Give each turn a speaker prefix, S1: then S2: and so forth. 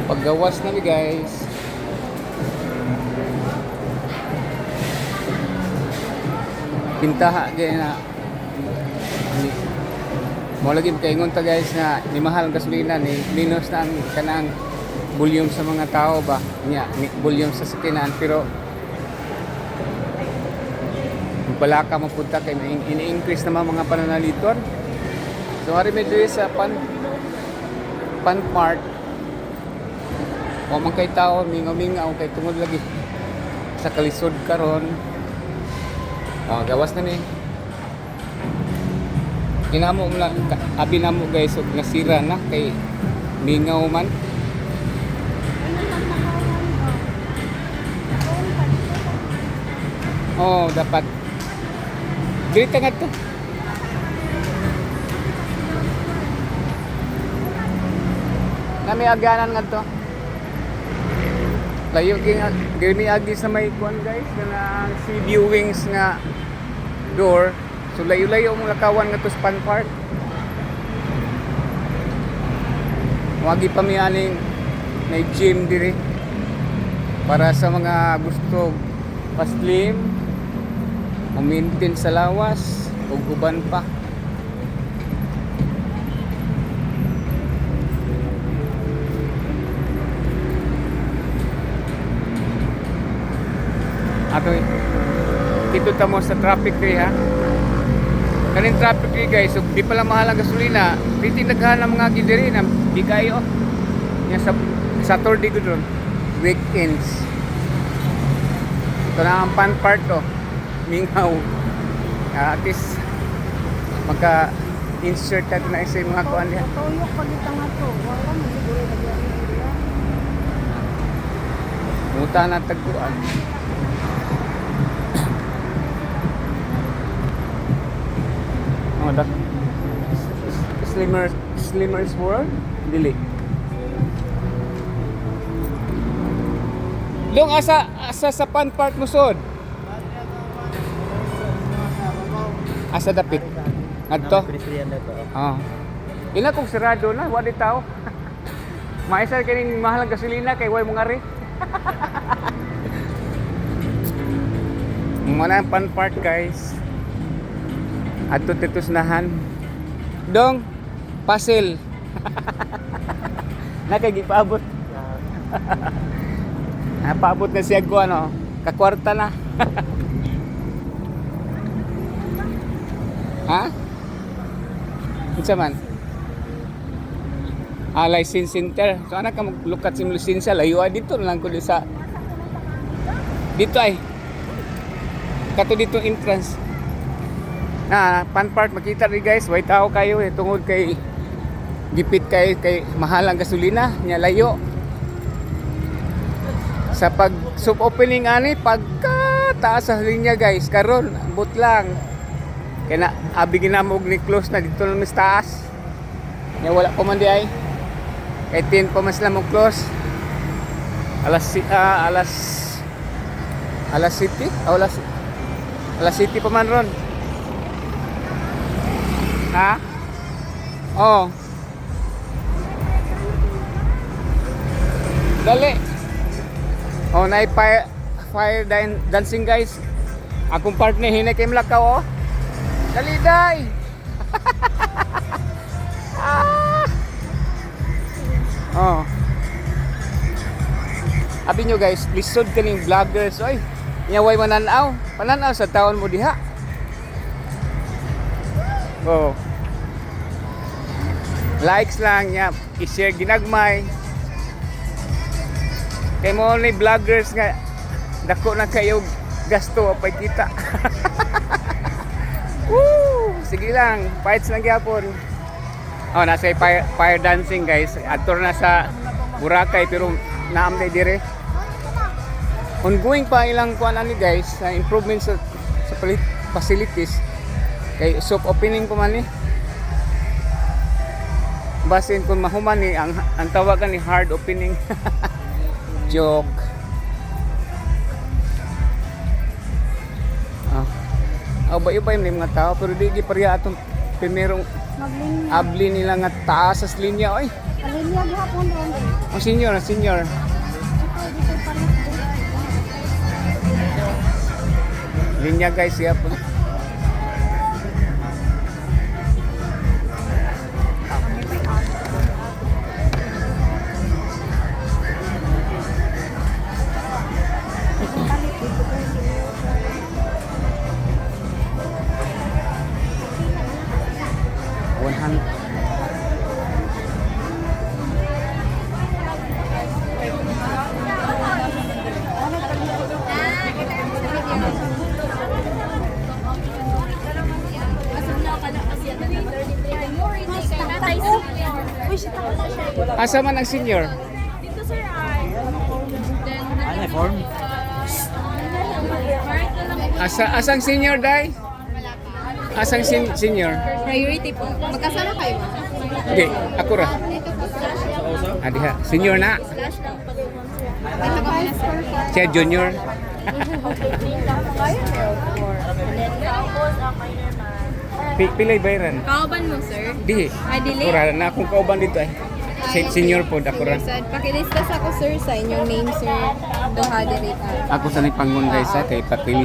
S1: Paggawas na mi guys. Pintaha gaya na mo lagi kaingon ta guys na ni mahal ang gasolina ni minus na ang kanang volume sa mga tao ba nya ni volume sa sakinan pero wala ka mapunta kay ini-increase naman mga pananaliton. So ari medyo sa pan part o man kay tao mingaw kay tungod lagi sa kalisod karon. Gawas na ni. Inamo mo lang abi namo guys og nasira na kay mingaw man. Dapat dito nga to. Nami aganan nga to. Layo gini agi sa may kuan guys kana si viewings nga door. So layo-layo mong lakawan nga to sa pan part. Wagi pa mi aning may gym diri para sa mga gusto pa-slim, maintain sa lawas ug uban pa. Ato dito tamo sa traffic day ha. Kanin traffic day guys, so di pala mahal ang gasolina. Dito naghahan ng mga gidiri na di kayo. Yan sa Saturday ko doon. Weekends. Ito na ang pan part to. Mingaw. At least maka-insert natin na isa yung mga kuhan diyan.
S2: Tuyok pa dito nga to. Wala mo siguro lagyan.
S1: Muta na tagpuan. Da Slimmer's World dili. Dong asa sa pan part mo sod. Asa dapit. Adto. Ina kung sarado na, wa di tao. Maisar kining mahal ang gasolina kay way mo ngari. Muna ang pan part guys. Adto titusnahan. Dong pasil. Nakagipaabot. Paabot na siya ko ano, kakwarta na. Ha? Unsa man? License center. So ana ka maglukat sa lisensya layo dito lang ko sa dito ay. Kato dito entrance. Pan part makita rin guys, way tao kayo tungod kay gipit kay mahal ang gasolina nya layo. Sa pag sub opening ani pagka taas sa linya guys karon but lang kay na abi ginamog ni close na dito lang mas taas nya wala pa man di ay kay 10 pa mas lang mo close alas city alas city pa man ron ha dali naay fire dancing guys. Akong partner hinay kay Mlakaw dali day. Abi nyo guys, lisod kaning vloggers oy. Nyaway mananaw sa taon mo diha. Likes lang nya, i-share ginagmay. Kay mo ni vloggers nga dako na kayo gasto apay kita. Woo! Sige lang, fights lang gyapon. Nasa fire dancing guys. Ator na sa Boracay pero naamday dire. Ongoing pa ilang kuan ani guys, sa improvements sa facilities. Kay soft opening pa man ni. Basin kung mahuman ni ang tawagan ni hard opening. Joke. Bayo pa yung mga tao pero di pariya atong primerong
S2: Maglinya.
S1: Abli nila nga taas sa linya oy.
S2: Alinya gihapon ron.
S1: Ang senior, ang senior.
S2: Ito dito palit.
S1: Linya guys, siya po.
S2: Palit dito ko senior.
S1: 100. Asa man ang senior?
S3: Dito sir ay.
S4: Ano form?
S1: Asang senior dai? Asang senior?
S3: Priority po. Magkasama kayo?
S1: Hindi, ako ra. Adiha, senior na.
S3: Flash lang pag
S2: Ito ka na sir.
S1: Siya junior. Pilay bayaran.
S3: Kauban mo sir?
S1: Di.
S3: Ay, dili.
S1: Ako ra na akong kauban dito eh. Senior po ako ra.
S3: Sir, pakilista sa ako sir sa inyong name sir. Duha diri.
S1: Ako sa ni pangun guys ha, kay pakilis